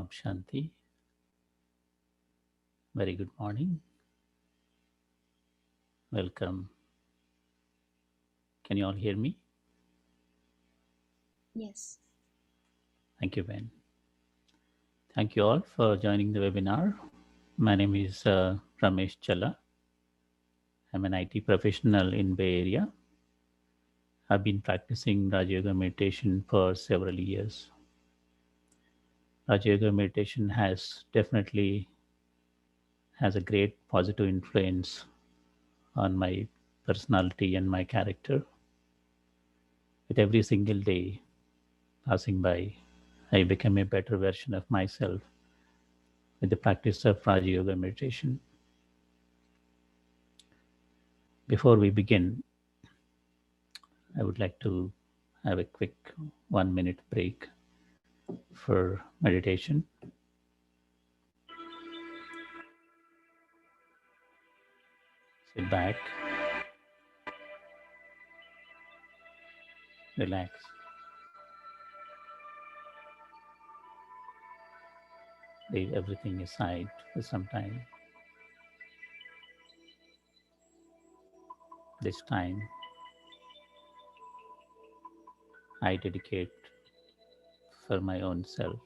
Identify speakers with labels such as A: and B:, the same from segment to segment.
A: Shanti. Very good morning. Welcome. Can you all hear me?
B: Yes.
A: Thank you, Ben. Thank you all for joining the webinar. My name is Ramesh Challa. I'm an IT professional in Bay Area. I've been practicing Raja Yoga meditation for several years. Raja Yoga meditation has a great positive influence on my personality and my character. With every single day passing by, I become a better version of myself with the practice of Raja Yoga meditation. Before we begin, I would like to have a quick 1 minute break for meditation. Sit back, relax, leave everything aside for some time. This time, I dedicate for my own self.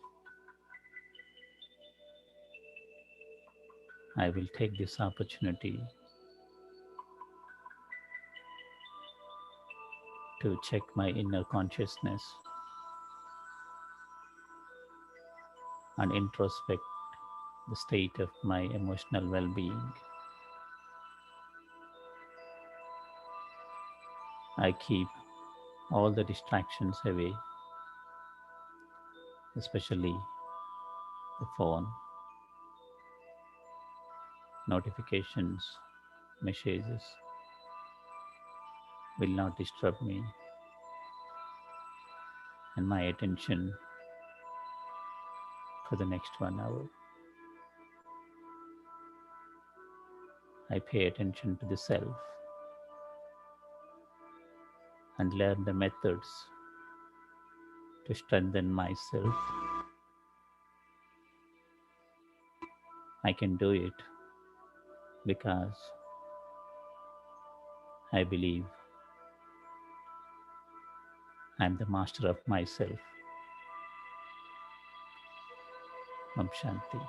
A: I will take this opportunity to check my inner consciousness and introspect the state of my emotional well being. I keep all the distractions away, especially the phone, notifications, messages will not disturb me, and my attention for the next 1 hour. I pay attention to the self and learn the methods to strengthen myself. I can do it because I believe I'm the master of myself. Shanti.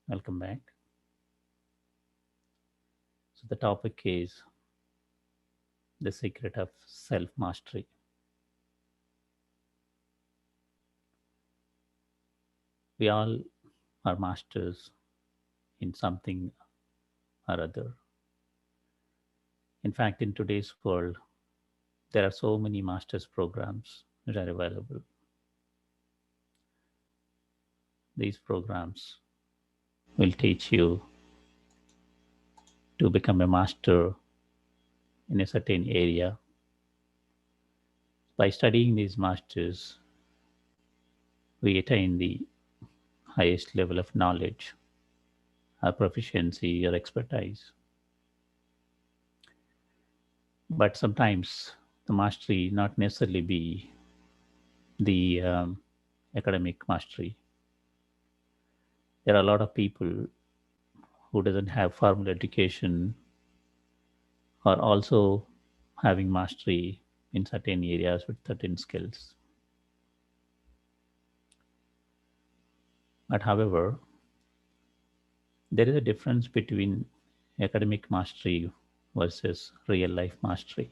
A: Welcome back. So, the topic is the secret of self mastery. We all are masters in something or other. In fact, in today's world, there are so many masters programs that are available. These programs will teach you to become a master in a certain area. By studying these masters, we attain the highest level of knowledge, or proficiency, or expertise. But sometimes the mastery not necessarily be the academic mastery. There are a lot of people who doesn't have formal education are also having mastery in certain areas with certain skills. But however, there is a difference between academic mastery versus real life mastery.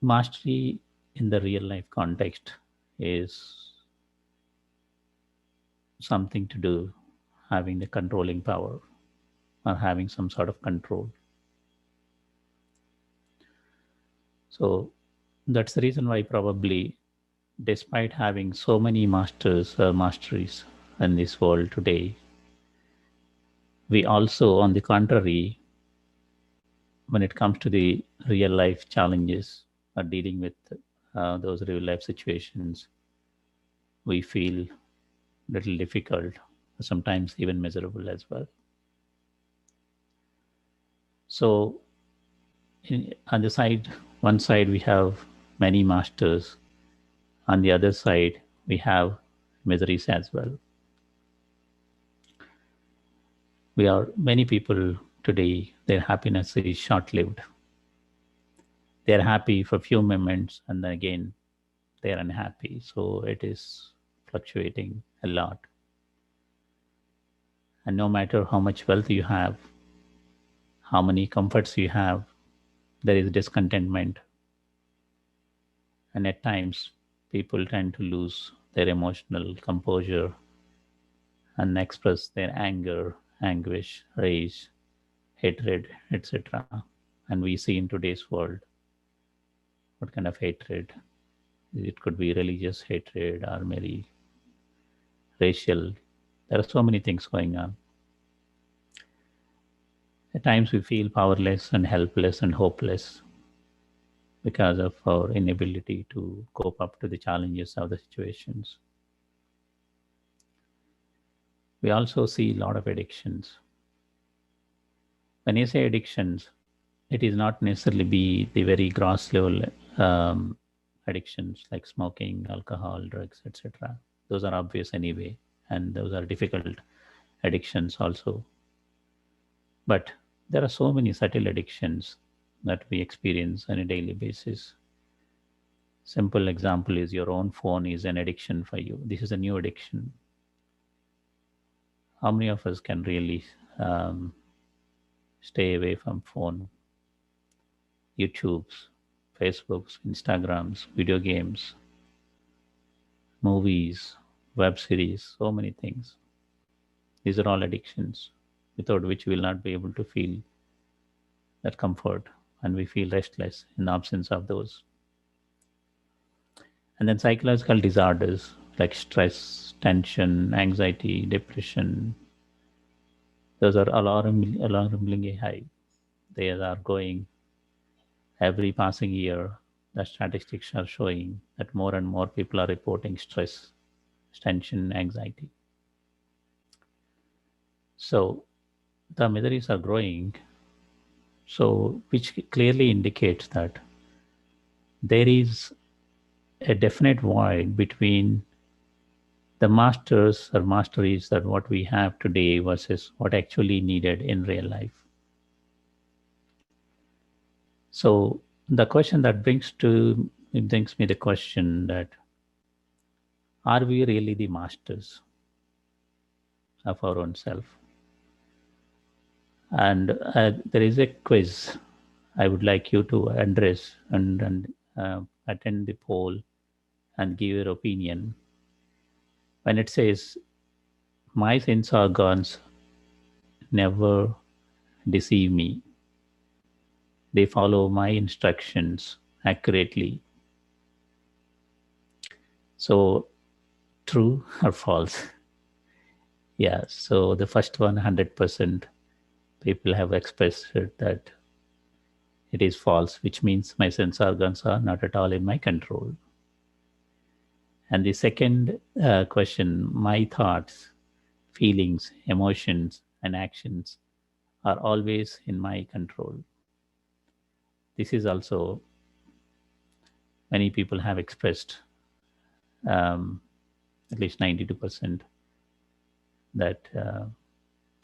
A: Mastery in the real life context is something to do having the controlling power or having some sort of control. So that's the reason why probably despite having so many masters or masteries in this world today, we also, on the contrary, when it comes to the real life challenges or dealing with those real life situations, we feel little difficult, sometimes even miserable as well. So On the side, one side we have many masters. On the other side, we have miseries as well. We are many people today. Their happiness is short-lived. They are happy for a few moments, and then again they are unhappy. So it is fluctuating a lot. And no matter how much wealth you have, how many comforts you have, there is discontentment. And at times, people tend to lose their emotional composure and express their anger, anguish, rage, hatred, etc. And we see in today's world what kind of hatred. It could be religious hatred or maybe racial. There are so many things going on. At times we feel powerless and helpless and hopeless because of our inability to cope up to the challenges of the situations. We also see a lot of addictions. When you say addictions, it is not necessarily be the very gross level um, addictions like smoking, alcohol, drugs, etc. Those are obvious anyway, and those are difficult addictions also. But there are so many subtle addictions that we experience on a daily basis. Simple example is your own phone is an addiction for you. This is a new addiction. How many of us can really stay away from phone, YouTube's, Facebook's, Instagrams, video games, movies, web series, so many things. These are all addictions without which we will not be able to feel that comfort and we feel restless in the absence of those. And then psychological disorders like stress, tension, anxiety, depression, those are alarmingly high. They are going every passing year. The statistics are showing that more and more people are reporting stress, tension, anxiety. So the miseries are growing. So which clearly indicates that there is a definite void between the masters or masteries that what we have today versus what actually needed in real life. So the question that brings me the question that are we really the masters of our own self? And there is a quiz I would like you to address and attend the poll and give your opinion. When it says, my sense organs never deceive me, they follow my instructions accurately. So, true or false? Yeah, so the first one, 100% people have expressed it that it is false, which means my sense organs are not at all in my control. And the second question, my thoughts, feelings, emotions, and actions are always in my control. This is also many people have expressed, um, at least 92%, that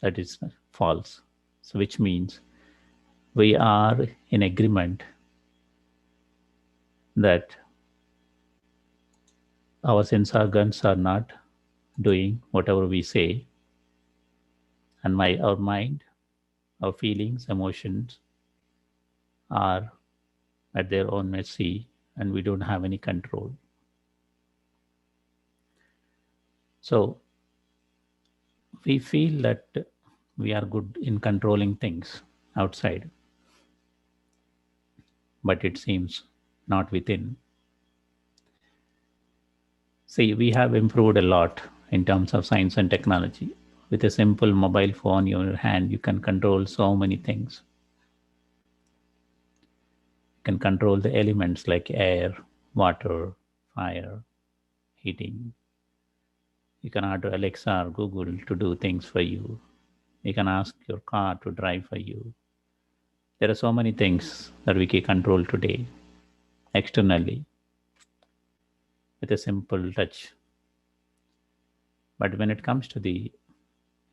A: that is false. So, which means we are in agreement that our sense organs are not doing whatever we say, and our mind, our feelings, emotions are at their own mercy, and we don't have any control. So we feel that we are good in controlling things outside, but it seems not within. See, we have improved a lot in terms of science and technology. With a simple mobile phone in your hand, you can control so many things. You can control the elements like air, water, fire, heating. You can order Alexa or Google to do things for you. You can ask your car to drive for you. There are so many things that we can control today externally with a simple touch. But when it comes to the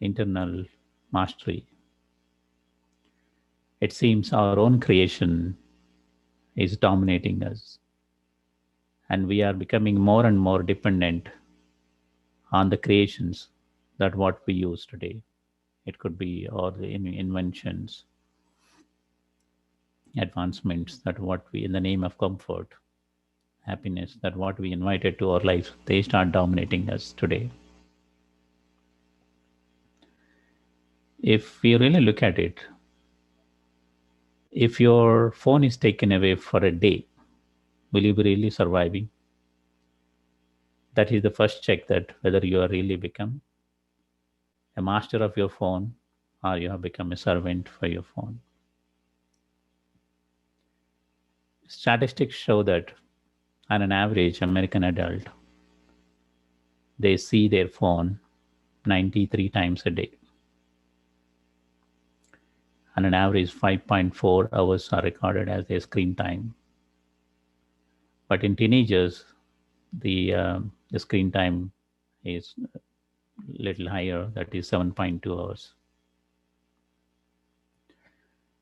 A: internal mastery, it seems our own creation is dominating us, and we are becoming more and more dependent on the creations that what we use today. It could be all the inventions, advancements that what we, in the name of comfort, happiness, that what we invited to our lives, they start dominating us today. If we really look at it, if your phone is taken away for a day, will you be really surviving? That is the first check that whether you are really become a master of your phone or you have become a servant for your phone. Statistics show that on an average American adult, they see their phone 93 times a day. On an average, 5.4 hours are recorded as their screen time. But in teenagers, the screen time is a little higher, that is 7.2 hours.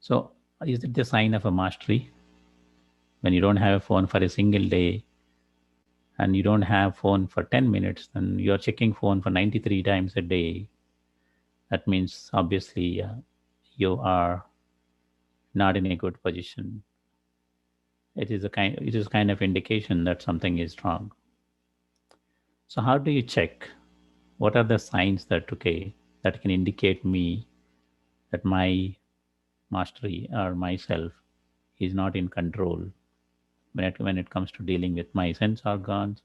A: So is it the sign of a mastery? When you don't have a phone for a single day and you don't have phone for 10 minutes, then you're checking phone for 93 times a day. That means obviously you are not in a good position. It is kind of indication that something is wrong. So how do you check? What are the signs that that can indicate me that my mastery or myself is not in control when it comes to dealing with my sense organs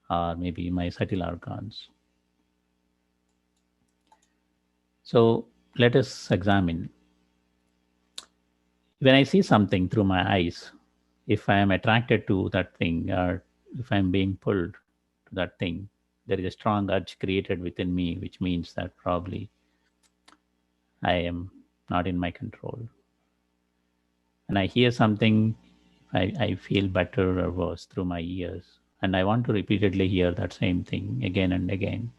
A: or maybe my subtle organs? So let us examine. When I see something through my eyes, if I am attracted to that thing or if I'm being pulled to that thing, there is a strong urge created within me, which means that probably I am not in my control. And I hear something, I feel better or worse through my ears. And I want to repeatedly hear that same thing again and again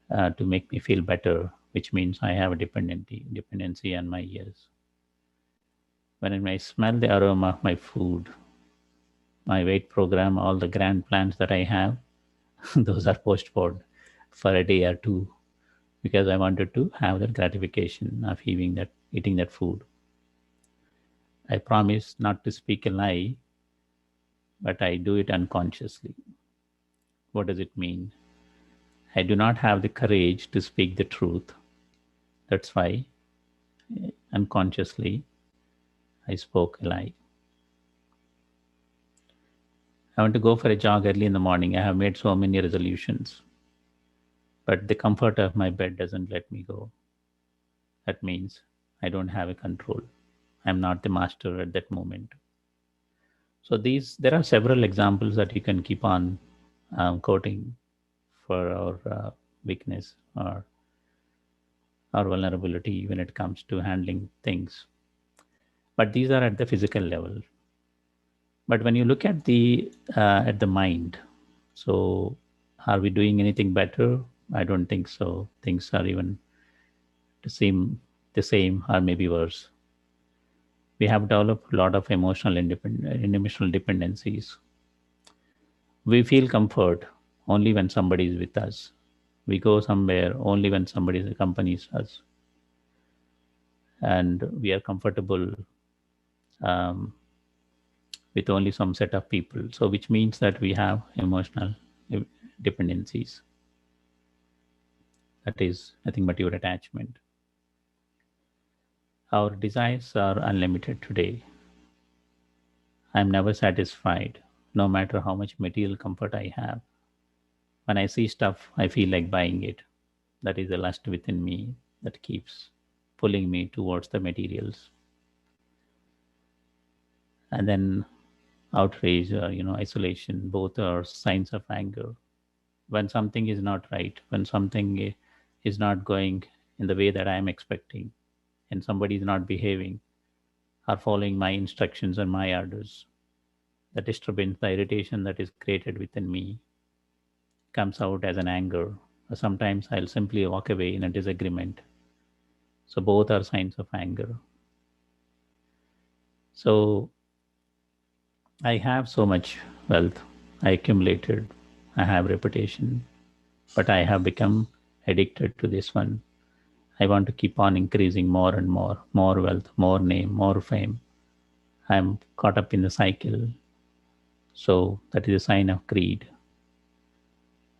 A: to make me feel better, which means I have a dependency on my ears. When I smell the aroma of my food, my weight program, all the grand plans that I have, those are postponed for a day or two because I wanted to have that gratification of eating that food. I promise not to speak a lie, but I do it unconsciously. What does it mean? I do not have the courage to speak the truth. That's why unconsciously I spoke a lie. I want to go for a jog early in the morning. I have made so many resolutions, but the comfort of my bed doesn't let me go. That means I don't have a control. I'm not the master at that moment. So there are several examples that you can keep on quoting for our weakness or our vulnerability when it comes to handling things. But these are at the physical level. But when you look at the mind, so are we doing anything better? I don't think so. Things are even the same or maybe worse. We have developed a lot of emotional dependencies. We feel comfort only when somebody is with us. We go somewhere only when somebody accompanies us. And we are comfortable um, with only some set of people. So, which means that we have emotional dependencies. That is nothing but your attachment. Our desires are unlimited today. I'm never satisfied, no matter how much material comfort I have. When I see stuff, I feel like buying it. That is the lust within me that keeps pulling me towards the materials. And then outrage, isolation, both are signs of anger. When something is not right, when something is not going in the way that I am expecting, and somebody is not behaving, are following my instructions and my orders. The disturbance, the irritation that is created within me comes out as an anger. Sometimes I'll simply walk away in a disagreement. So both are signs of anger. So I have so much wealth I accumulated. I have reputation, but I have become addicted to this one. I want to keep on increasing more and more wealth, more name, more fame. I'm caught up in the cycle. So that is a sign of greed.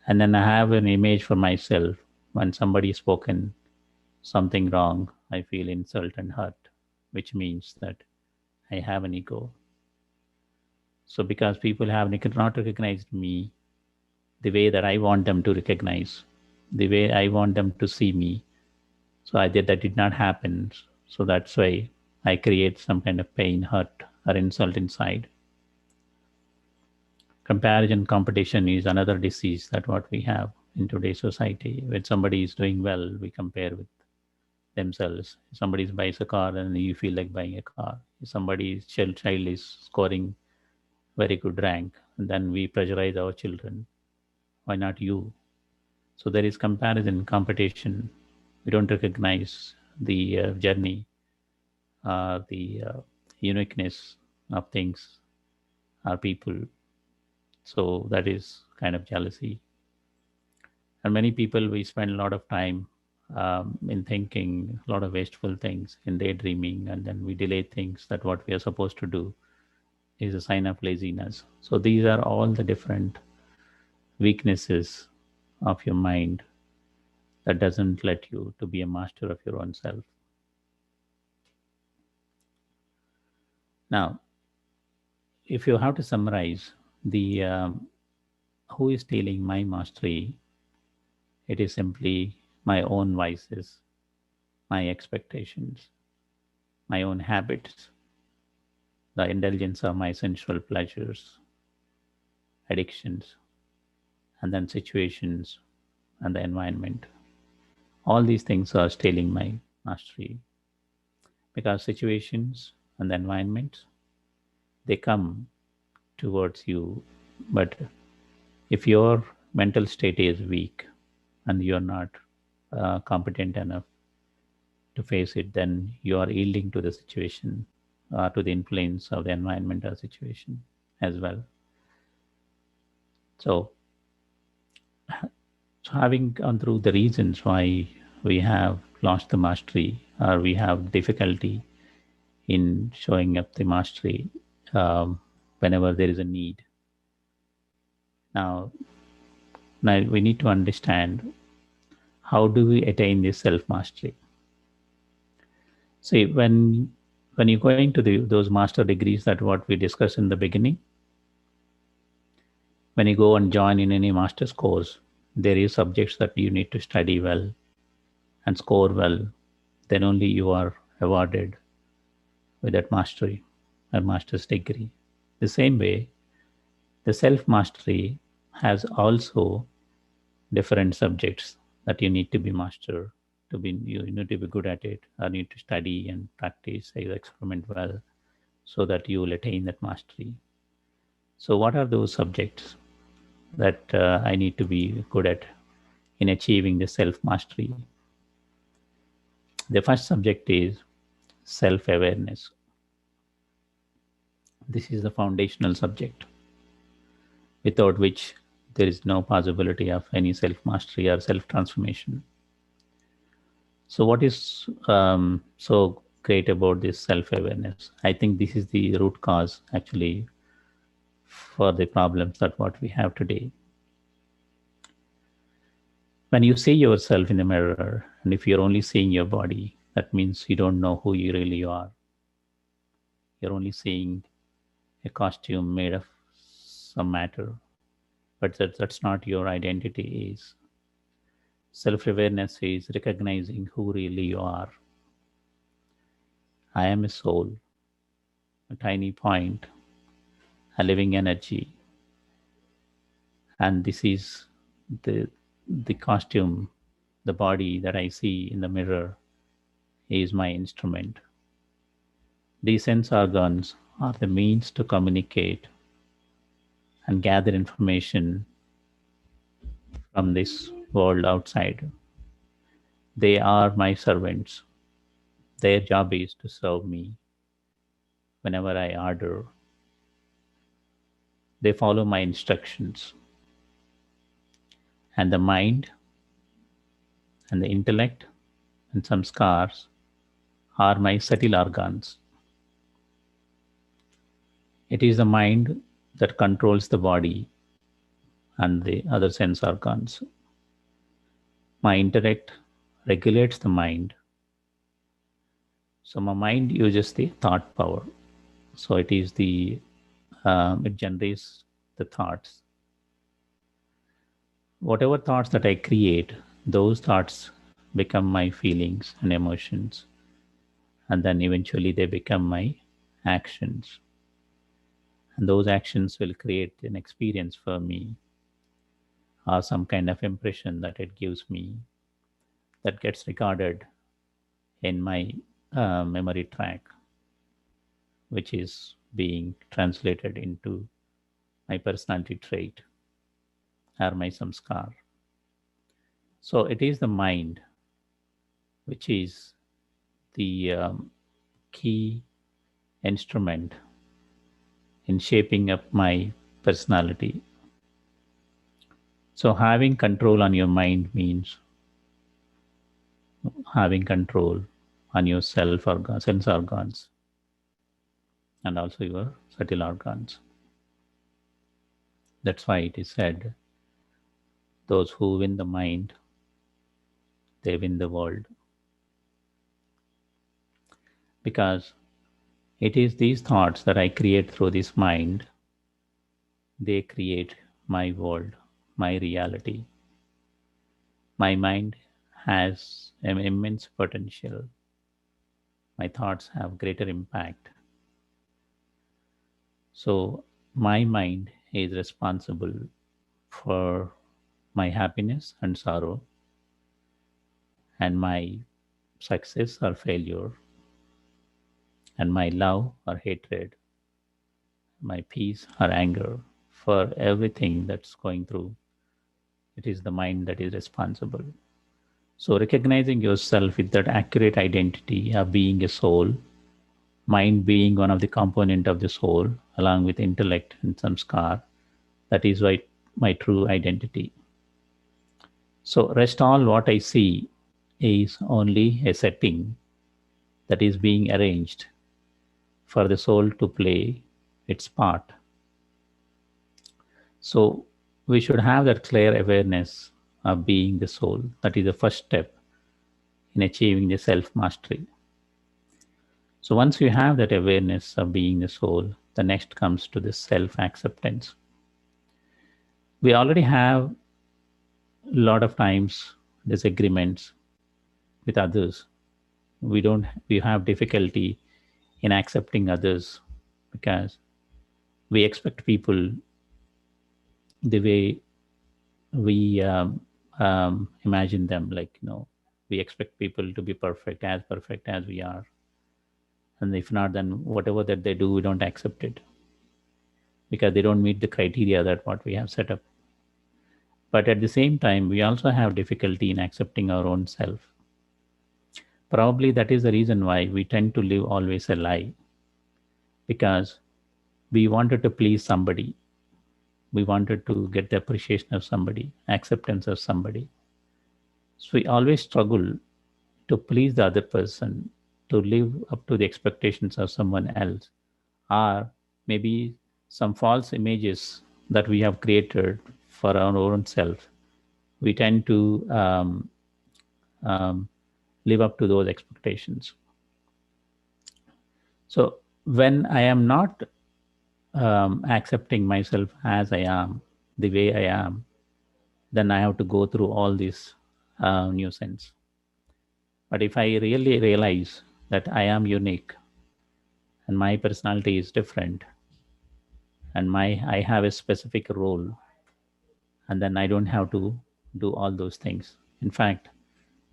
A: And then I have an image for myself. When somebody has spoken something wrong, I feel insult and hurt, which means that I have an ego. So because people have not recognized me the way that I want them to recognize, the way I want them to see me, so I did that did not happen. So that's why I create some kind of pain, hurt, or insult inside. Comparison, competition is another disease that what we have in today's society. When somebody is doing well, we compare with themselves. If somebody buys a car and you feel like buying a car. If somebody's child is scoring very good rank, and then we pressurize our children. Why not you? So there is comparison, competition. We don't recognize the journey, the uniqueness of things, our people. So that is kind of jealousy. And many people, we spend a lot of time in thinking a lot of wasteful things, in daydreaming, and then we delay things that what we are supposed to do is a sign of laziness. So these are all the different weaknesses of your mind that doesn't let you to be a master of your own self. Now, if you have to summarize the who is stealing my mastery, it is simply my own vices, my expectations, my own habits, the indulgence of my sensual pleasures, addictions, and then situations and the environment. All these things are stealing my mastery because situations and the environment, they come towards you, but if your mental state is weak and you're not competent enough to face it, then you are yielding to the situation, to the influence of the environment or situation as well. So, so having gone through the reasons why we have lost the mastery or we have difficulty in showing up the mastery whenever there is a need. Now, now we need to understand how do we attain this self mastery. See, when you're going to those master degrees that what we discussed in the beginning, when you go and join in any master's course, there is subjects that you need to study well and score well. Then only you are awarded with that mastery or master's degree. The same way, the self mastery has also different subjects that you need to be master to be you need to be good at it or need to study and practice experiment well so that you will attain that mastery. So what are those subjects that I need to be good at in achieving the self mastery? The first subject is self awareness. This is the foundational subject without which there is no possibility of any self mastery or self transformation. So, what is so great about this self awareness? I think this is the root cause actually for the problems that what we have today. When you see yourself in the mirror, and if you're only seeing your body, that means you don't know who you really are. You're only seeing a costume made of some matter, but that's not your identity is. Self-awareness is recognizing who really you are. I am a soul, a tiny point, a living energy, and this is the the costume, the body that I see in the mirror is my instrument. These sense organs are the means to communicate and gather information from this world outside. They are my servants. Their job is to serve me whenever I order. They follow my instructions. And the mind and the intellect and some scars are my subtle organs. It is the mind that controls the body and the other sense organs. My intellect regulates the mind. So my mind uses the thought power. So it generates the thoughts. Whatever thoughts that I create, those thoughts become my feelings and emotions, and then eventually they become my actions. And those actions will create an experience for me or some kind of impression that it gives me that gets recorded in my memory track, which is being translated into my personality trait or my samskar. So it is the mind which is the key instrument in shaping up my personality. So having control on your mind means having control on your self organs, sense organs, and also your subtle organs. That's why it is said, those who win the mind, they win the world. Because it is these thoughts that I create through this mind, they create my world, my reality. My mind has an immense potential. My thoughts have greater impact. So my mind is responsible for my happiness and sorrow, and my success or failure, and my love or hatred, my peace or anger. For everything that's going through, it is the mind that is responsible. So recognizing yourself with that accurate identity of being a soul, mind being one of the component of the soul, along with intellect and samskar, that is why my true identity. So rest all what I see is only a setting that is being arranged for the soul to play its part. So we should have that clear awareness of being the soul. That is the first step in achieving the self mastery. So once you have that awareness of being the soul, the next comes to the self acceptance. We already have a lot of times disagreements with others. We have difficulty in accepting others because we expect people the way we imagine them, like, we expect people to be perfect as we are, and if not, then whatever that they do, we don't accept it because they don't meet the criteria that what we have set up. But at the same time, we also have difficulty in accepting our own self. Probably that is the reason why we tend to live always a lie, because we wanted to please somebody, we wanted to get the appreciation of somebody, acceptance of somebody. So we always struggle to please the other person, to live up to the expectations of someone else, or maybe some false images that we have created for our own self. We tend to um, live up to those expectations. So when I am not accepting myself as I am, the way I am, then I have to go through all this nuisance. But if I really realize that I am unique and my personality is different, and my I have a specific role, and then I don't have to do all those things. In fact,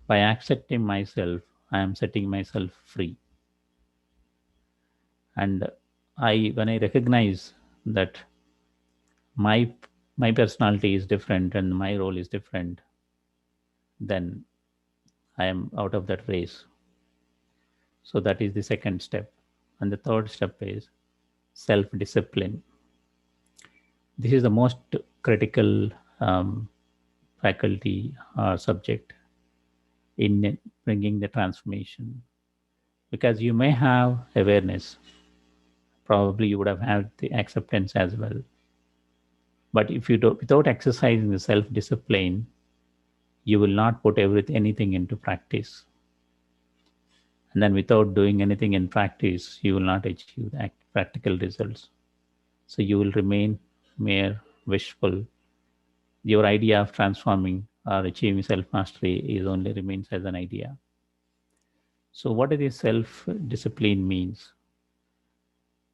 A: by accepting myself, I am setting myself free. And when I recognize that my my personality is different and my role is different, then I am out of that race. So that is the second step. And the third step is self discipline. This is the most critical um, faculty or subject in bringing the transformation, because you may have awareness, probably you would have had the acceptance as well, but if you don't, without exercising the self discipline, you will not put anything into practice, and then without doing anything in practice you will not achieve the practical results. So you will remain mere wishful. Your idea of transforming or achieving self mastery is only remains as an idea. So what is self discipline means?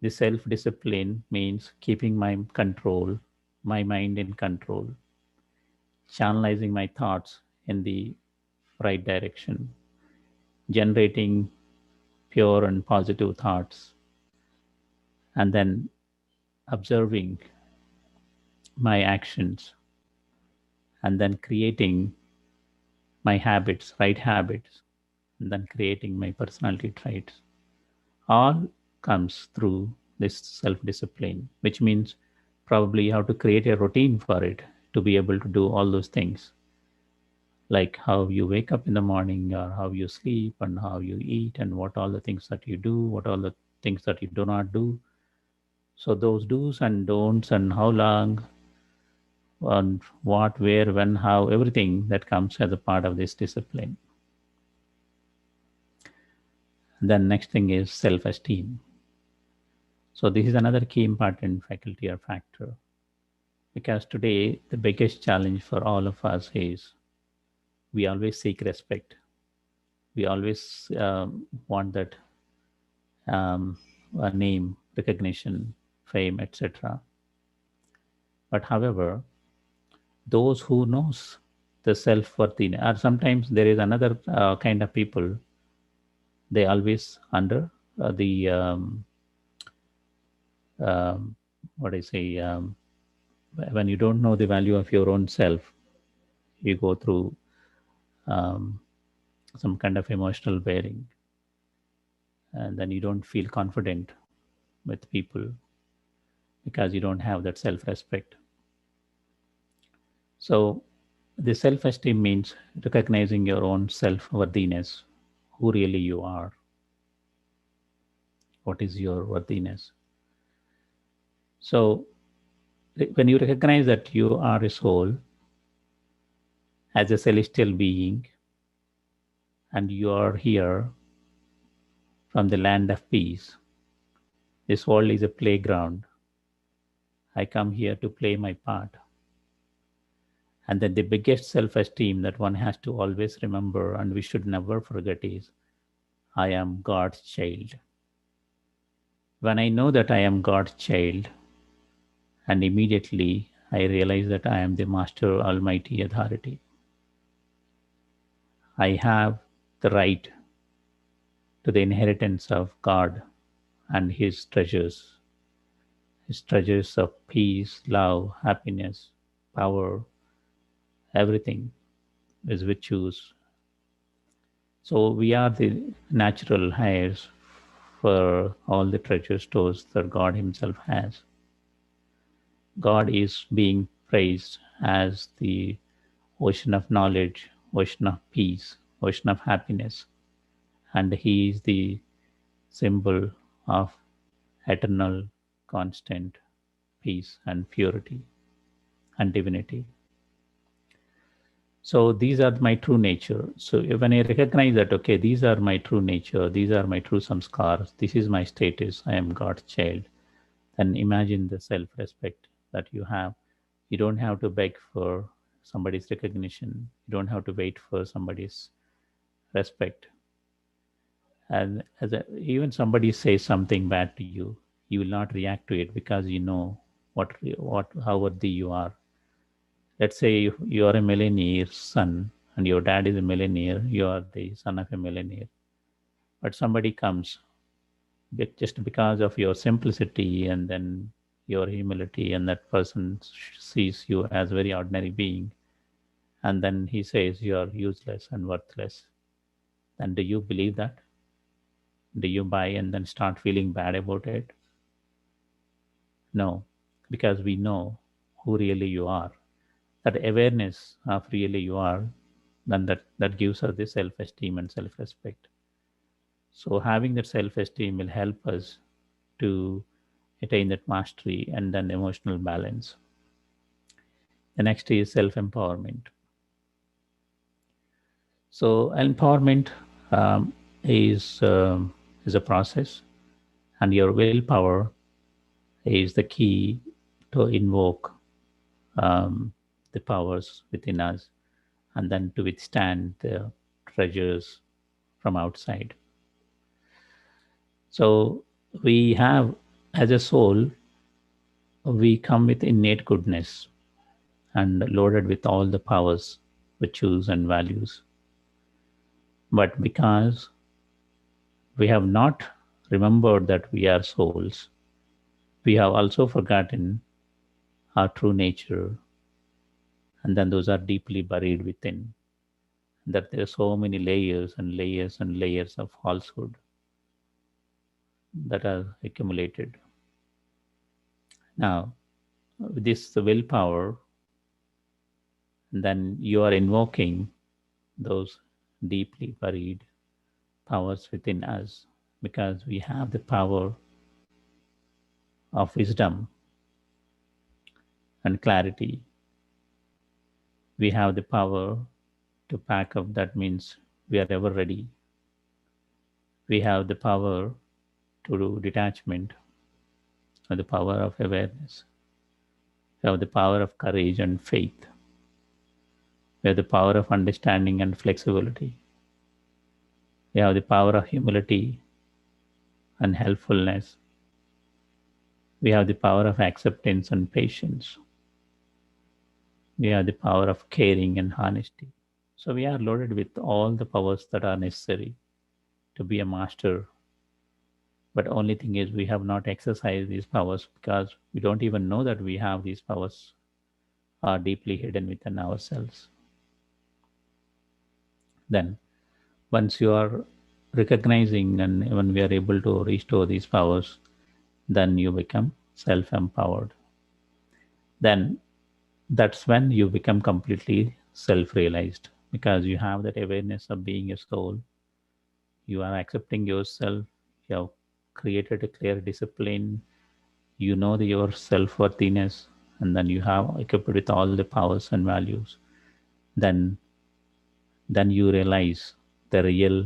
A: The self discipline means keeping my mind in control, channelizing my thoughts in the right direction, generating pure and positive thoughts, and then observing my actions, and then creating my habits, right habits, and then creating my personality traits. All comes through this self discipline, which means probably you have to create a routine for it to be able to do all those things, like how you wake up in the morning, or how you sleep, and how you eat, and what all the things that you do, what all the things that you do not do. So, those do's and don'ts, and how long, and what, where, when, how, everything that comes as a part of this discipline. Then, next thing is self esteem. So, this is another key important faculty or factor, because today the biggest challenge for all of us is we always seek respect. We always want that a name, recognition, fame, etc. But however, those who knows the self-worthiness, or sometimes there is another kind of people, they always under the um, what I say, when you don't know the value of your own self, you go through um, some kind of emotional bearing, and then you don't feel confident with people because you don't have that self-respect. So the self-esteem means recognizing your own self-worthiness, who really you are, what is your worthiness. So when you recognize that you are a soul as a celestial being, and you are here from the land of peace, this world is a playground. I come here to play my part. And then the biggest self-esteem that one has to always remember, and we should never forget, is I am God's child. When I know that I am God's child, and immediately I realize that I am the Master Almighty Authority, I have the right to the inheritance of God and His treasures of peace, love, happiness, power, everything is virtues. So we are the natural heirs for all the treasure stores that God Himself has. God is being praised as the ocean of knowledge, ocean of peace, ocean of happiness, and He is the symbol of eternal, constant peace and purity and divinity. So these are my true nature. So when I recognize that, okay, these are my true nature, these are my true samskars, this is my status, I am God's child, then imagine the self-respect that you have. You don't have to beg for somebody's recognition. You don't have to wait for somebody's respect. And even somebody says something bad to you, you will not react to it because you know what how worthy you are. Let's say you are a millionaire's son and your dad is a millionaire, you are the son of a millionaire. But somebody comes just because of your simplicity and then your humility, and that person sees you as very ordinary being, and then he says you are useless and worthless, then do you believe that? Do you buy and then start feeling bad about it? No, because we know who really you are. That awareness of really you are, then that gives us the self-esteem and self-respect. So having that self-esteem will help us to attain that mastery and then emotional balance. The next is self-empowerment. So empowerment um, is is a process, and your willpower is the key to invoke the powers within us, and then to withstand the treasures from outside. So we have, as a soul, we come with innate goodness and loaded with all the powers, virtues, and values. But because we have not remembered that we are souls, we have also forgotten our true nature, and then those are deeply buried within. That there are so many layers and layers and layers of falsehood that are accumulated. Now, with this willpower, then you are invoking those deeply buried powers within us, because we have the power of wisdom and clarity. We have the power to pack up, that means we are ever ready. We have the power to do detachment, or the power of awareness. We have the power of courage and faith. We have the power of understanding and flexibility. We have the power of humility and helpfulness. We have the power of acceptance and patience. We have the power of caring and honesty. So we are loaded with all the powers that are necessary to be a master. But only thing is we have not exercised these powers, because we don't even know that we have these powers are deeply hidden within ourselves. Then once you are recognizing, and when we are able to restore these powers, then you become self-empowered. Then that's when you become completely self-realized, because you have that awareness of being a soul. You are accepting yourself. You have created a clear discipline. You know your self-worthiness, and then you have equipped with all the powers and values. then then you realize the real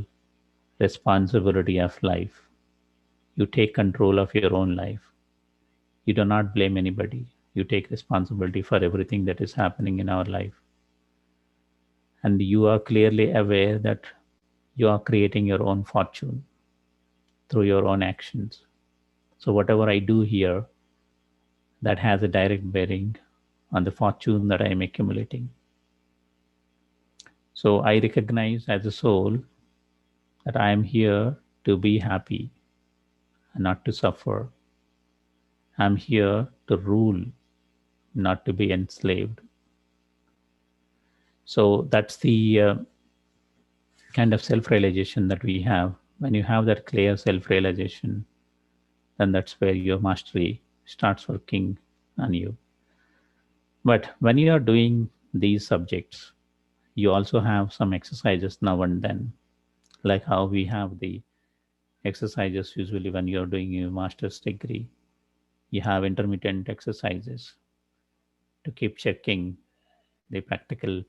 A: responsibility of life. You take control of your own life. You do not blame anybody. You take responsibility for everything that is happening in our life. And you are clearly aware that you are creating your own fortune through your own actions. So, whatever I do here, that has a direct bearing on the fortune that I am accumulating. So, I recognize as a soul that I am here to be happy and not to suffer. I'm here to rule, not to be enslaved. So that's the kind of self realization that we have. When you have that clear self realization, then that's where your mastery starts working on you. But when you are doing these subjects, you also have some exercises now and then, like how we have the exercises usually when you're doing your master's degree. You have intermittent exercises to keep checking the practical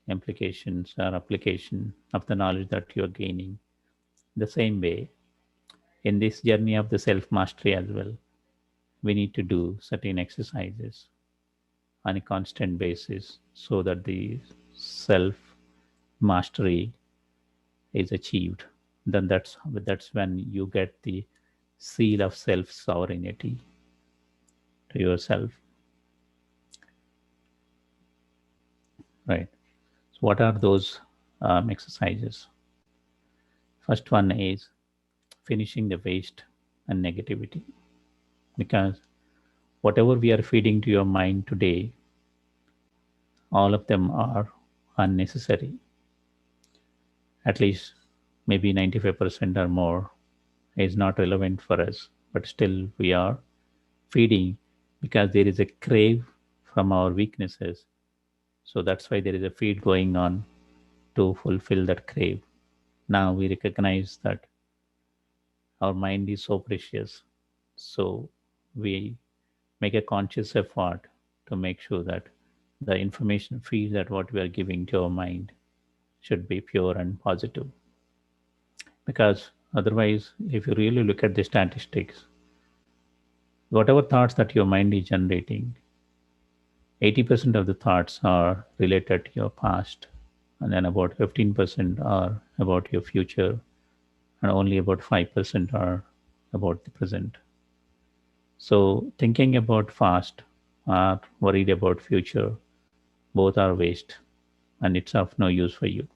A: implications or application of the knowledge that you're gaining. The same way, in this journey of the self mastery as well, we need to do certain exercises on a constant basis so that the self mastery is achieved. Then that's when you get the seal of self sovereignty to yourself, right? So what are those exercises? First one is finishing the waste. and negativity. Because whatever we are feeding to your mind today, all of them are unnecessary. At least maybe 95% or more is not relevant for us, but still we are feeding because there is a crave from our weaknesses. So that's why there is a feed going on to fulfill that crave. Now we recognize that our mind is so precious. So we make a conscious effort to make sure that the information feed that what we are giving to our mind should be pure and positive. Because otherwise, if you really look at the statistics, whatever thoughts that your mind is generating, 80% of the thoughts are related to your past, and then about 15% are about your future, and only about 5% are about the present. So, thinking about past or worried about future, both are waste, and it's of no use for you.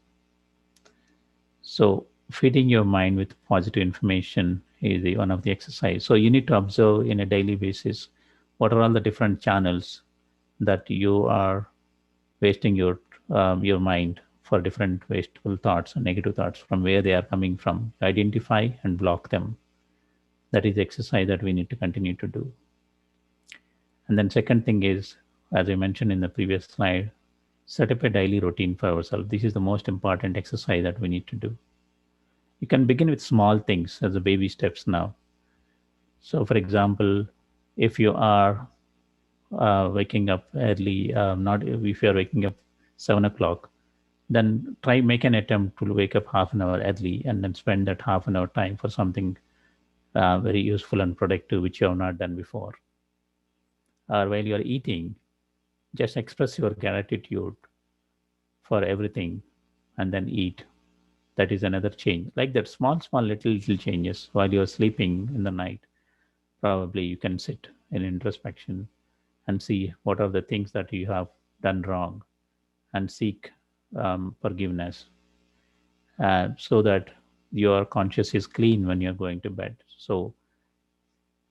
A: So, feeding your mind with positive information is one of the exercise. So, you need to observe in a daily basis what are all the different channels that you are wasting your mind for different wasteful thoughts and negative thoughts, from where they are coming from. Identify and block them. That is the exercise that we need to continue to do. And then second thing is, as I mentioned in the previous slide, set up a daily routine for ourselves. This is the most important exercise that we need to do. You can begin with small things as a baby steps now. So, for example, if you are waking up early, not if you are waking up 7 o'clock, then try make an attempt to wake up half an hour early and then spend that half an hour time for something very useful and productive which you have not done before. Or while you are eating, just express your gratitude for everything and then eat. That is another change. Like that, small, little changes while you're sleeping in the night. Probably you can sit in introspection and see what are the things that you have done wrong and seek forgiveness, so that your conscious is clean when you're going to bed. So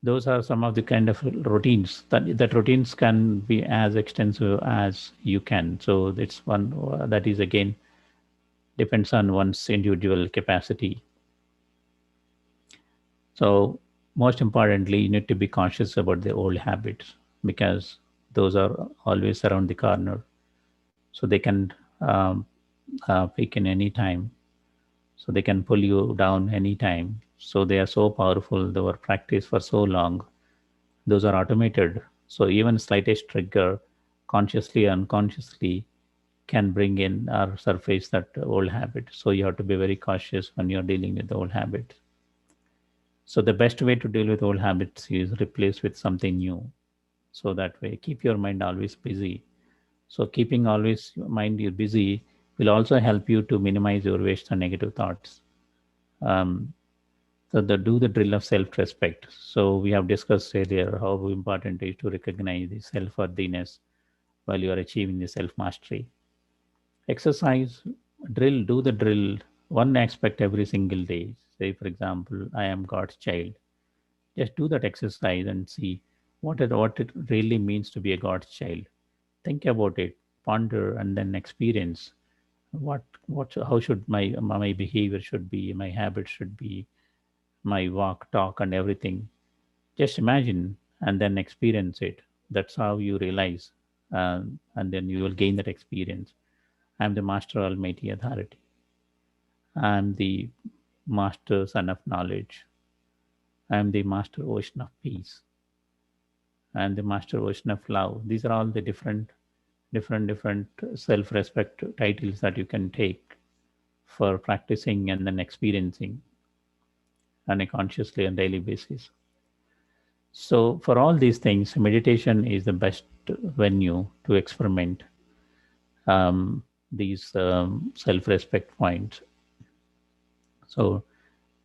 A: those are some of the kind of routines that routines can be as extensive as you can. So it's one that is again depends on one's individual capacity. So most importantly, you need to be conscious about the old habits, because those are always around the corner. So they can peak in any time. So they can pull you down anytime. So they are so powerful. They were practiced for so long. Those are automated. So even slightest trigger, consciously or unconsciously, can bring in or surface that old habit. So you have to be very cautious when you're dealing with the old habits. So the best way to deal with old habits is replace with something new. So that way, keep your mind always busy. So keeping always your mind you busy will also help you to minimize your waste and negative thoughts. Um, so do the drill of self-respect. So we have discussed earlier how important it is to recognize the self-worthiness while you are achieving the self-mastery. Exercise, drill, do the drill, one aspect every single day. Say, for example, I am God's child. Just do that exercise and see what it really means to be a God's child. Think about it, ponder, and then experience what how should my behavior should be, my habits should be, my walk, talk, and everything. Just imagine and then experience it. That's how you realize, and then you will gain that experience. I'm the master almighty authority. I'm the master son of knowledge. I'm the master ocean of peace. I'm the master ocean of love. These are all the different self-respect titles that you can take for practicing and then experiencing on a consciously and daily basis. So for all these things, meditation is the best venue to experiment these self-respect points. So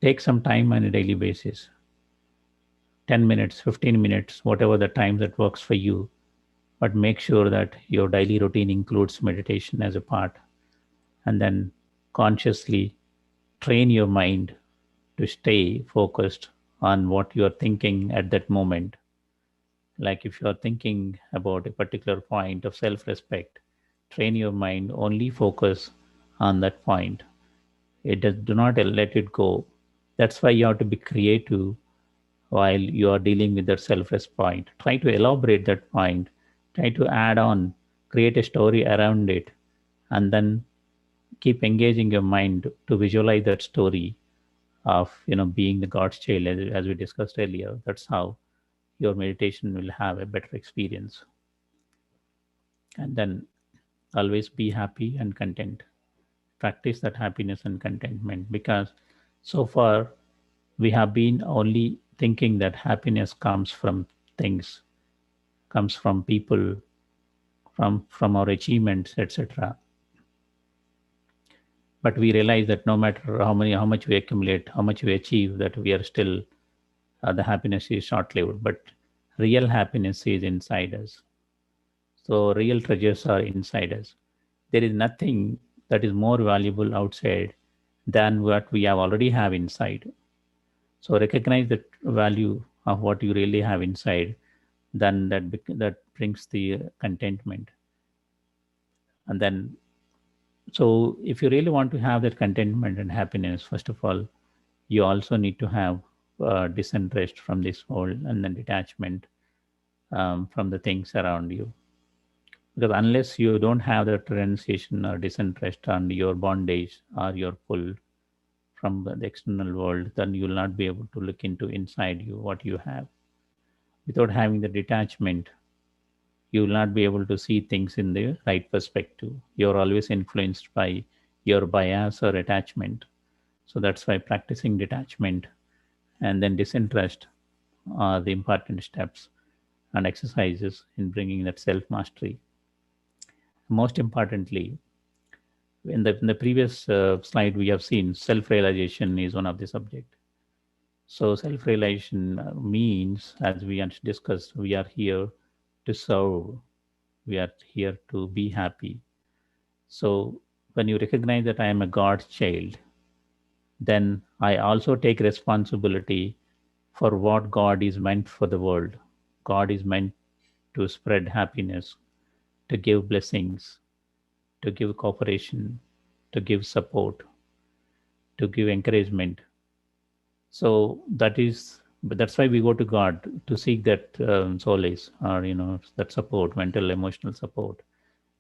A: take some time on a daily basis, 10 minutes, 15 minutes, whatever the time that works for you. But make sure that your daily routine includes meditation as a part, and then consciously train your mind to stay focused on what you are thinking at that moment. Like if you are thinking about a particular point of self respect, train your mind only focus on that point. It does, do not let it go. That's why you have to be creative while you are dealing with that self respect point. Try to elaborate that point, try to add on, create a story around it, and then keep engaging your mind to visualize that story of being the God's child, as we discussed earlier. That's how your meditation will have a better experience. And then always be happy and content. Practice that happiness and contentment, because so far we have been only thinking that happiness comes from things, comes from people, from our achievements, etc. But we realize that no matter how much we accumulate, how much we achieve, that we are still the happiness is short lived. But real happiness is inside us. So real treasures are inside us. There is nothing that is more valuable outside than what we have already have inside. So recognize the value of what you really have inside, then that brings the contentment. And then, so if you really want to have that contentment and happiness, first of all, you also need to have disinterest from this world, and then detachment from the things around you. Because unless you don't have that renunciation or disinterest and your bondage or your pull from the external world, then you will not be able to look into inside you what you have. Without having the detachment, you will not be able to see things in the right perspective. You're always influenced by your bias or attachment. So that's why practicing detachment and then disinterest are the important steps and exercises in bringing that self mastery. Most importantly, in the previous slide, we have seen self realization is one of the subject. So self realization means, as we discussed, we are here to serve, we are here to be happy. So when you recognize that I am a God's child, then I also take responsibility for what God is meant for the world. God is meant to spread happiness, to give blessings, to give cooperation, to give support, to give encouragement. So that's why we go to God to seek that solace, or that support, mental, emotional support.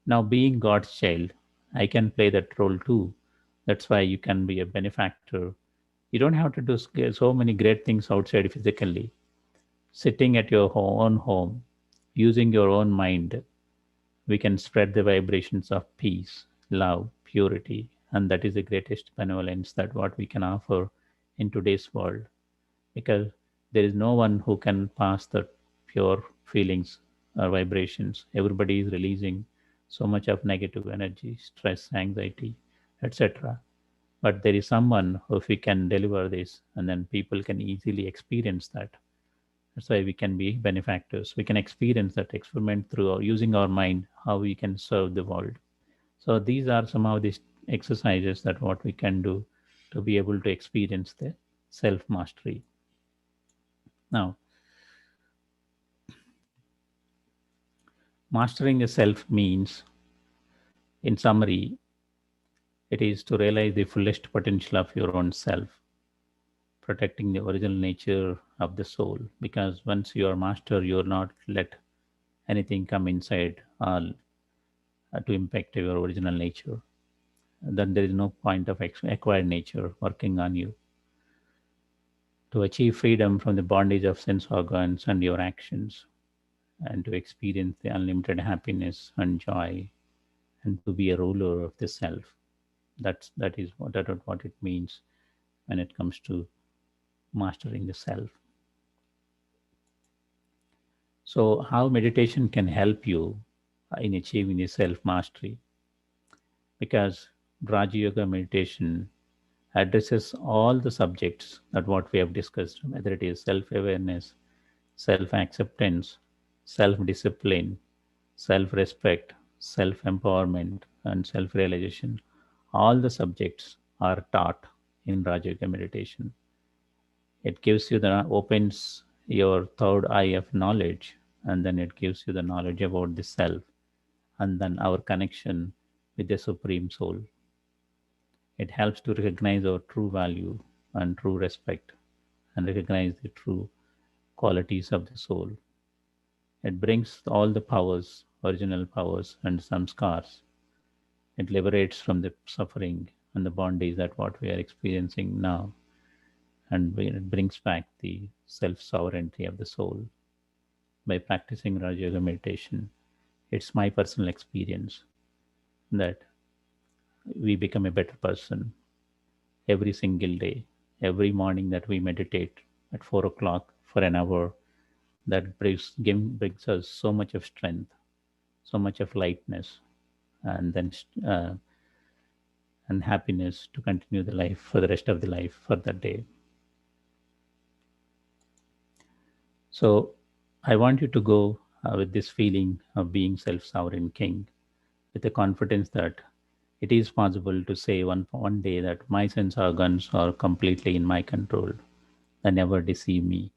A: Now, being God's child, I can play that role too. That's why you can be a benefactor. You don't have to do so many great things outside physically. Sitting at your own home, using your own mind, we can spread the vibrations of peace, love, purity, and that is the greatest benevolence that what we can offer in today's world. Because there is no one who can pass the pure feelings or vibrations. Everybody is releasing so much of negative energy, stress, anxiety, etc. But there is someone who, if we can deliver this, and then people can easily experience that. That's why we can be benefactors. We can experience that, experiment through using our mind, how we can serve the world. So these are some of these exercises that what we can do to be able to experience the self mastery. Now, mastering the self means, in summary, it is to realize the fullest potential of your own self, protecting the original nature of the soul. Because once you are master, you are not let anything come inside to impact your original nature. Then there is no point of acquired nature working on you. To achieve freedom from the bondage of sense organs and your actions, and to experience the unlimited happiness and joy, and to be a ruler of the self. That is what it means when it comes to mastering the self. So, how meditation can help you in achieving the self mastery? Because Raja Yoga meditation addresses all the subjects that what we have discussed, whether it is self awareness, self acceptance, self discipline, self respect, self empowerment, and self realization. All the subjects are taught in Raja Yoga meditation. It gives you the opens your third eye of knowledge, and then it gives you the knowledge about the self, and then our connection with the Supreme Soul. It helps to recognize our true value and true respect, and recognize the true qualities of the soul. It brings all the powers, original powers, and some scars. It liberates from the suffering and the bondage that what we are experiencing now, and it brings back the self sovereignty of the soul by practicing Raja Yoga meditation. It's my personal experience that we become a better person every single day, every morning that we meditate at 4 o'clock for an hour. That brings us so much of strength, so much of lightness, and then and happiness to continue the life for the rest of the life for that day. So I want you to go with this feeling of being self-sovereign king, with the confidence that it is possible to say one day that my sense organs are completely in my control. They never deceive me.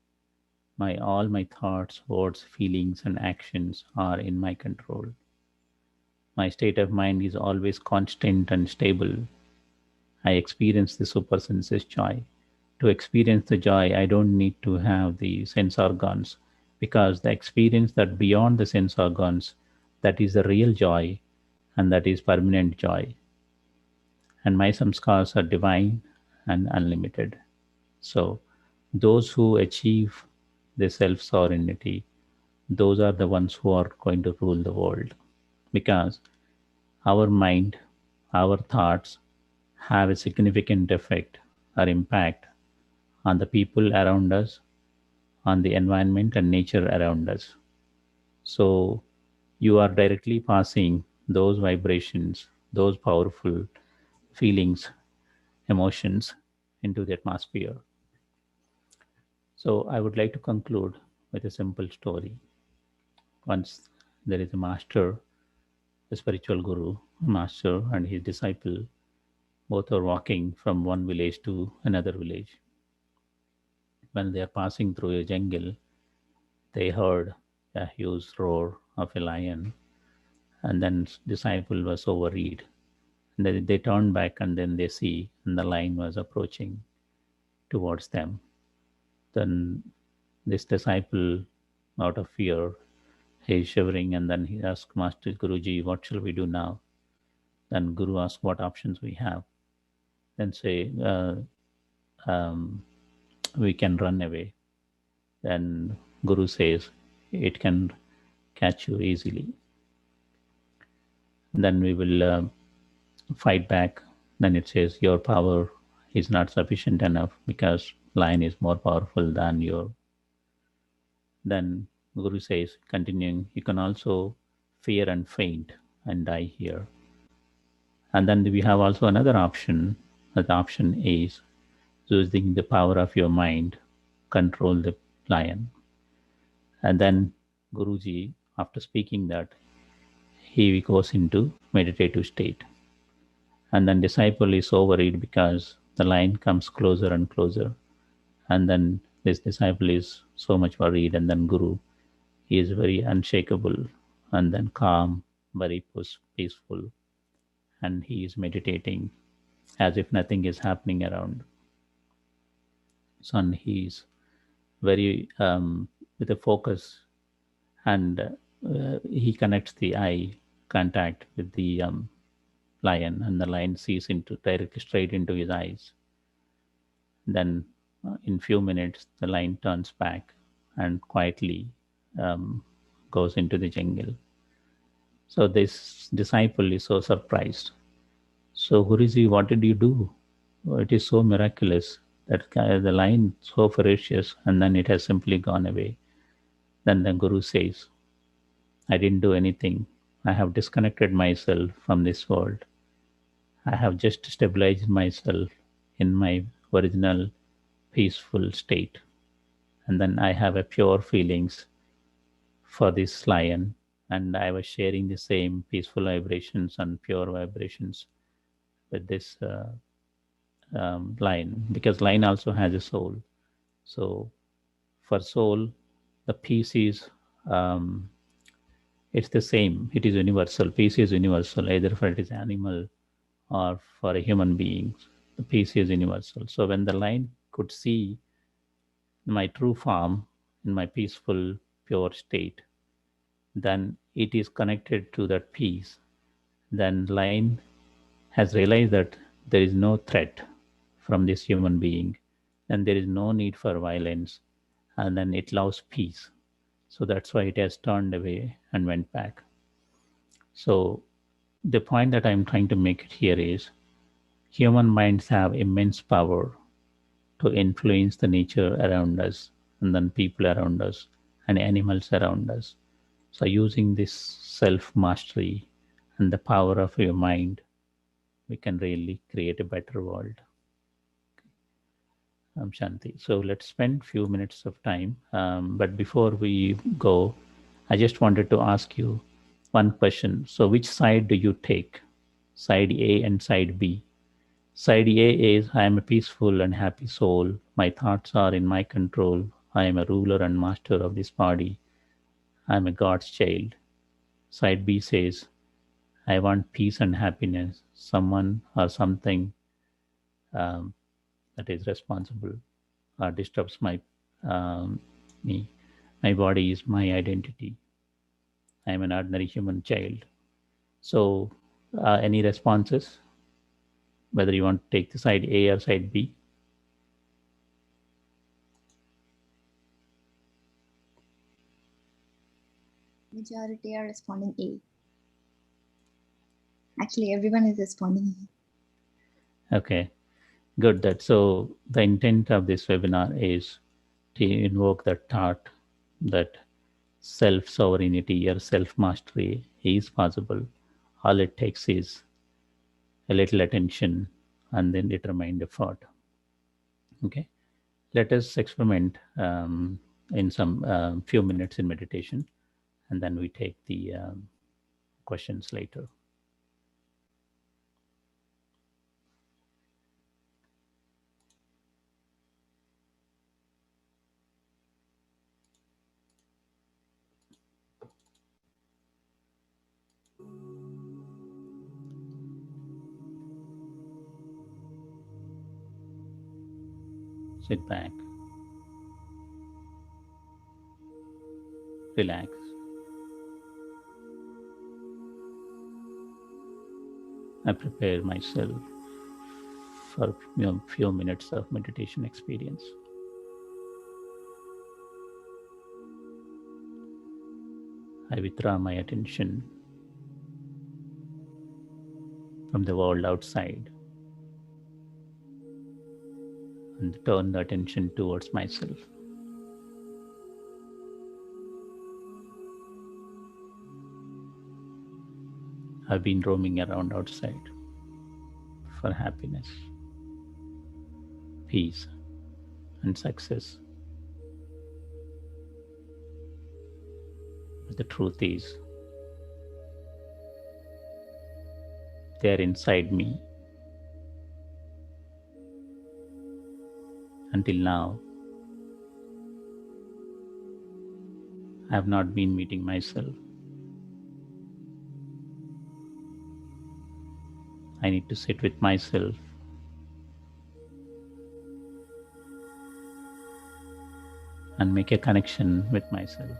A: My thoughts, words, feelings, and actions are in my control. My state of mind is always constant and stable. I experience the super senses joy. To experience the joy, I don't need to have the sense organs, because the experience that beyond the sense organs, that is the real joy, and that is permanent joy. And my samskars are divine and unlimited. So, those who achieve the self sovereignty, those are the ones who are going to rule the world, because our mind, our thoughts have a significant effect or impact on the people around us, on the environment and nature around us. So you are directly passing those vibrations, those powerful feelings, emotions into the atmosphere. So I would like to conclude with a simple story. Once there is a master, a spiritual guru, master, and his disciple. Both are walking from one village to another village. When they are passing through a jungle, they heard a huge roar of a lion, and then disciple was so worried. And they turned back, and then they see and the lion was approaching towards them. Then this disciple, out of fear, he is shivering, and then he asked Master Guruji, "What shall we do now?" Then Guru asked what options we have. Then say, um, "We can run away." Then Guru says, "It can catch you easily." Then we will fight back. Then it says, "Your power is not sufficient enough, because lion is more powerful than your." Then Guru says, continuing, "You can also fear and faint and die here." And then we have also another option. That option is using the power of your mind, control the lion. And then Guruji, after speaking that, he goes into meditative state. And then disciple is so worried because the lion comes closer and closer. And then this disciple is so much worried. And then Guru, he is very unshakable and then calm, very peaceful. And he is meditating as if nothing is happening around. So and he is very with a focus, and he connects the eye contact with the lion, and the lion sees into directly straight into his eyes. Then in few minutes the lion turns back and quietly um, goes into the jungle. So this disciple is so surprised. So Guruji, what did you do? Oh, it is so miraculous that the lion so ferocious, and then it has simply gone away. Then the Guru says, "I didn't do anything. I have disconnected myself from this world. I have just stabilized myself in my original peaceful state. And then I have a pure feelings for this lion, and I was sharing the same peaceful vibrations and pure vibrations with this lion, because lion also has a soul. So for soul, the peace is um, it's the same. It is universal. Peace is universal, either for it is animal or for a human being. The peace is universal. So when the lion could see my true form in my peaceful, pure state, then it is connected to that peace. Then lion has realized that there is no threat from this human being, and there is no need for violence, and then it loves peace. So that's why it has turned away and went back. So the point that I'm trying to make it here is human minds have immense power to influence the nature around us, and then people around us, and animals around us. So using this self mastery and the power of your mind, we can really create a better world. Shanti. So let's spend few minutes of time. But before we go, I just wanted to ask you one question. So which side do you take? Side A and side B. Side A is I am a peaceful and happy soul. My thoughts are in my control. I am a ruler and master of this body. I am a God's child. Side B says I want peace and happiness. Someone or something um, that is responsible or disturbs um, me. My body is my identity. I am an ordinary human child. So, any responses? Whether you want to take the side A or side B?
B: Majority are responding A. Actually, everyone is responding
A: Okay, good. That so the intent of this webinar is to invoke that thought that self sovereignty or self mastery is possible. All it takes is a little attention and then determined effort. Okay, let us experiment in some few minutes in meditation, and then we take the questions later. Sit back, relax. I prepare myself for few minutes of meditation experience. I withdraw my attention from the world outside and turn the attention towards myself. I've been roaming around outside for happiness, peace, and success. But the truth is, they're inside me. Until now, I have not been meeting myself. I need to sit with myself and make a connection with myself.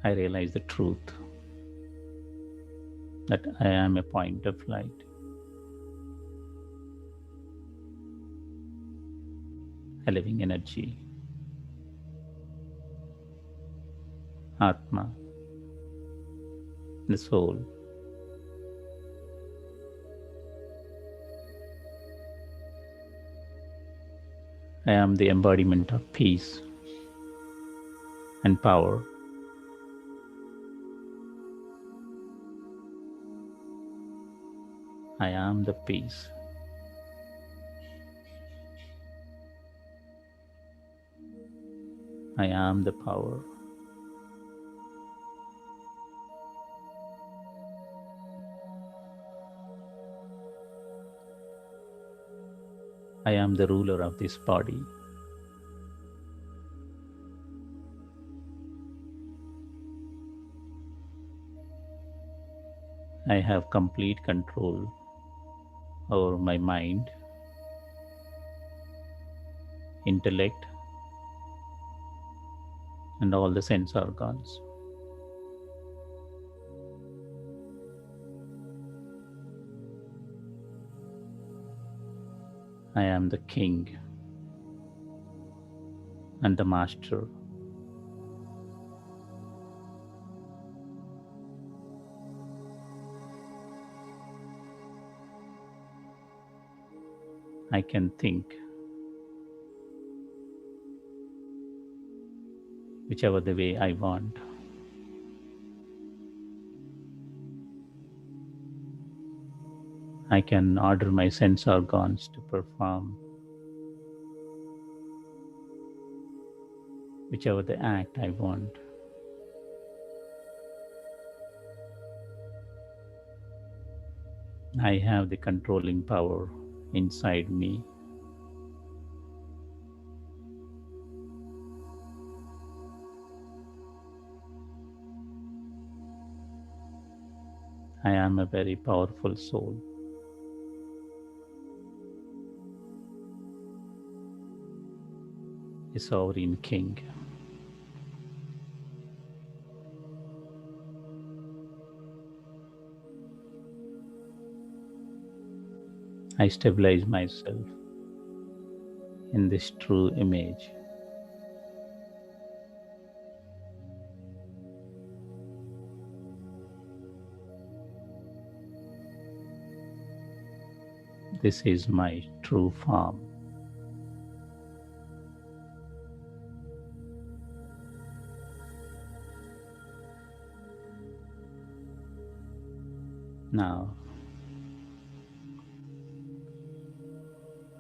A: I realize the truth that I am a point of light, a living energy, Atma, the soul. I am the embodiment of peace and power. I am the peace. I am the power. I am the ruler of this body. I have complete control over my mind, intellect, and all the sense organs. I am the king and the master. I can think whichever the way I want. I can order my sense organs to perform whichever the act I want. I have the controlling power inside me. I am a very powerful soul. A sovereign king. I stabilize myself in this true image. This is my true form. Now,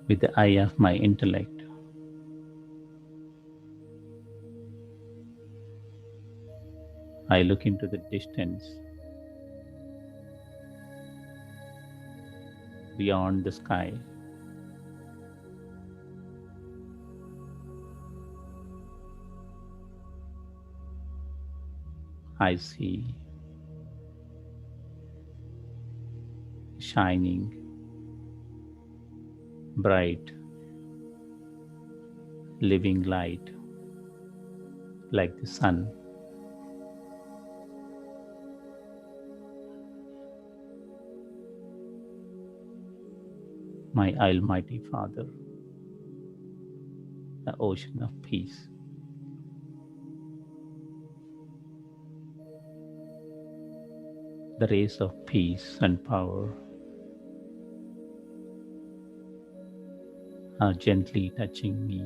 A: with the eye of my intellect, I look into the distance beyond the sky. I see shining, bright, living light like the sun. My Almighty Father, the ocean of peace. The rays of peace and power are gently touching me.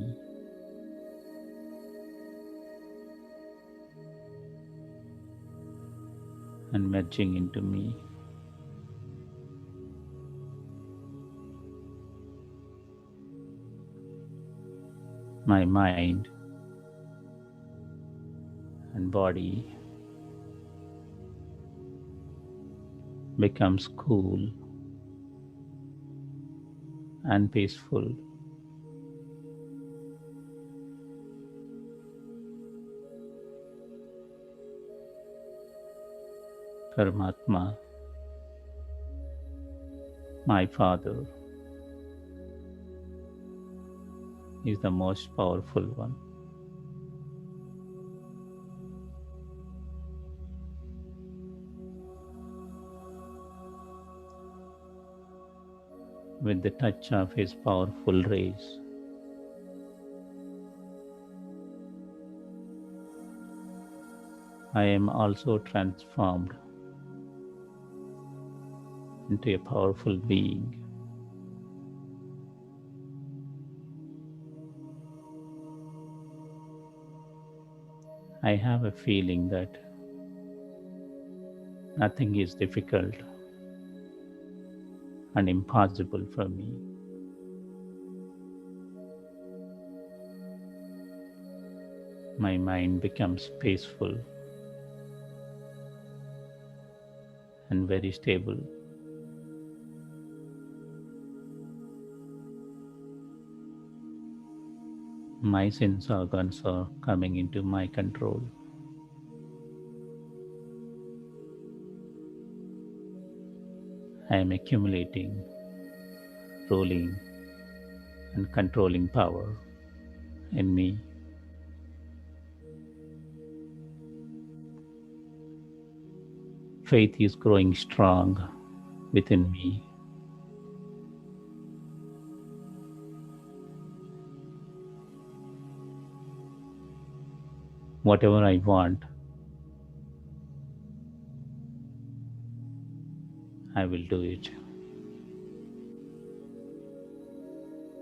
A: And merging into me. My mind and body becomes cool and peaceful. Paramatma, my Father, is the most powerful one. With the touch of his powerful rays, I am also transformed into a powerful being. I have a feeling that nothing is difficult and impossible for me. My mind becomes peaceful and very stable. My sense organs are coming into my control. I am accumulating, ruling, and controlling power in me. Faith is growing strong within me. Whatever I want, I will do it.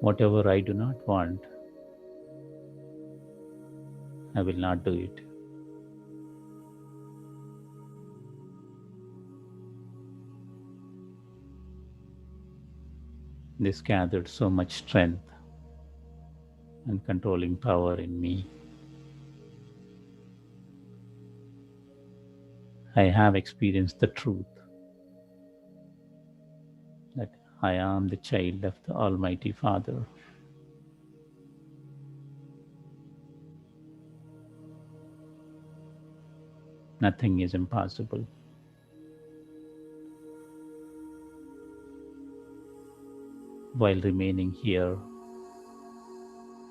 A: Whatever I do not want, I will not do it. This gathered so much strength and controlling power in me. I have experienced the truth that I am the child of the Almighty Father. Nothing is impossible. While remaining here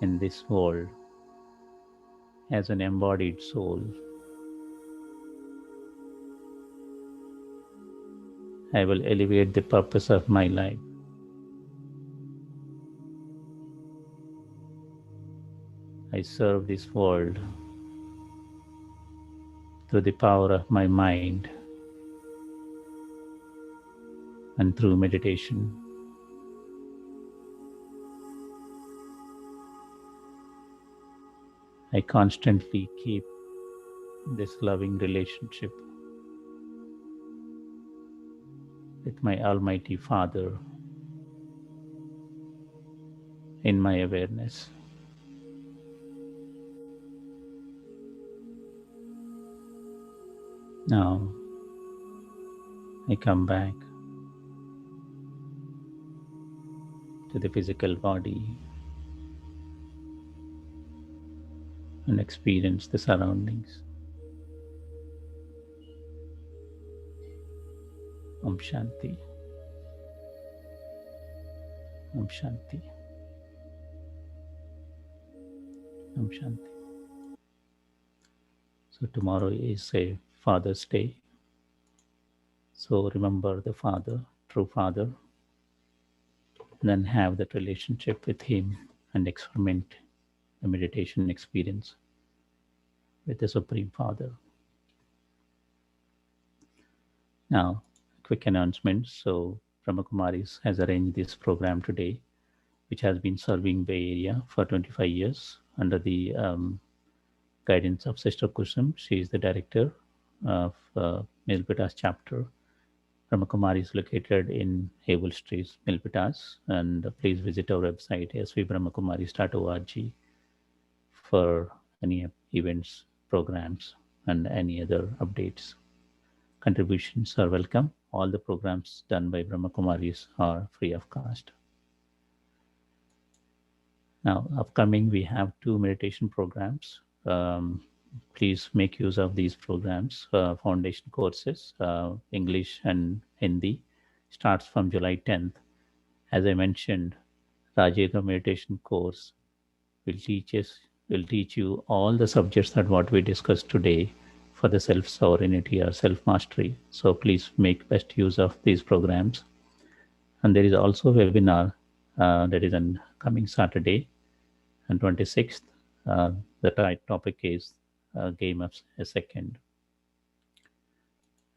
A: in this world as an embodied soul, I will elevate the purpose of my life. I serve this world through the power of my mind and through meditation. I constantly keep this loving relationship with my Almighty Father in my awareness. Now I come back to the physical body and experience the surroundings. Om Shanti. Om Shanti. Om Shanti. So tomorrow is a Father's Day. So remember the Father, true Father, and then have that relationship with Him and experiment the meditation experience with the Supreme Father. Now, quick announcement. So Brahma Kumaris has arranged this program today, which has been serving Bay Area for 25 years under the guidance of Sister Kusum. She is the director of Milpitas chapter. Brahma Kumari is located in Havel Street, Milpitas, and please visit our website svbrahmakumaris.org for any events, programs, and any other updates. Contributions are welcome. All the programs done by Brahma Kumaris are free of cost. Now, upcoming, we have 2 meditation programs. Please make use of these programs. Foundation courses, English and Hindi, starts from July 10th. As I mentioned, Rajyoga meditation course will teach you all the subjects that what we discussed today for the self sovereignty or self mastery. So please make best use of these programs. And there is also a webinar that is on coming Saturday and 26th. The topic is game of a second.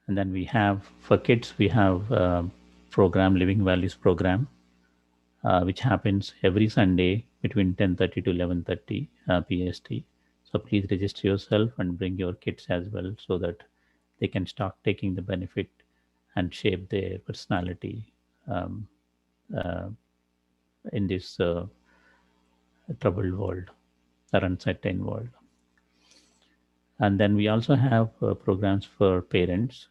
A: And then we have for kids we have program Living Values program, which happens every Sunday between 10:30 to 11:30 PST. So please register yourself and bring your kids as well, so that they can start taking the benefit and shape their personality uh, in this troubled world or uncertain world. And then we also have programs for parents,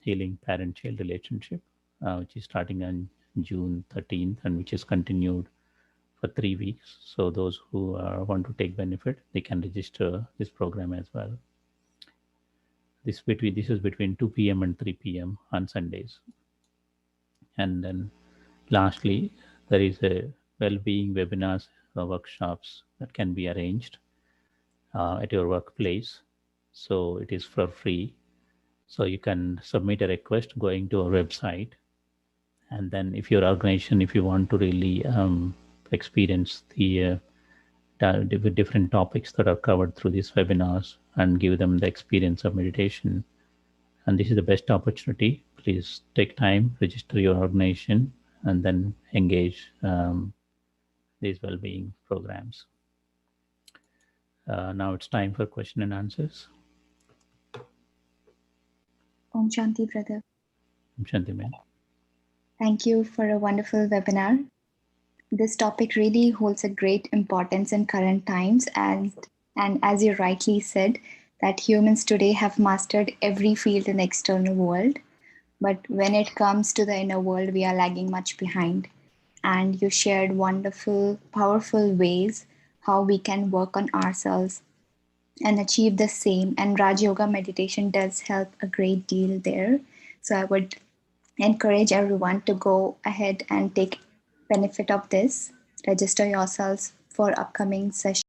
A: healing parent-child relationship, which is starting on June 13th and which is continued for 3 weeks. So those who want to take benefit, they can register this program as well. This is between 2 p.m. and 3 p.m. on Sundays. And then lastly, there is a well-being webinars workshops that can be arranged at your workplace. So it is for free. So you can submit a request going to our website, and then if your organization, if you want to really experience the different topics that are covered through these webinars and give them the experience of meditation, and this is the best opportunity. Please take time, register your organization, and then engage these well-being programs. Now it's time for question and answers.
B: Om Shanti, brother.
A: Shanti, ma'am.
B: Thank you for a wonderful webinar. This topic really holds a great importance in current times, and as you rightly said, that humans today have mastered every field in the external world, but when it comes to the inner world, we are lagging much behind. And you shared wonderful, powerful ways how we can work on ourselves and achieve the same. And Raj Yoga meditation does help a great deal there. So I would encourage everyone to go ahead and take benefit of this. Register yourselves for upcoming sessions.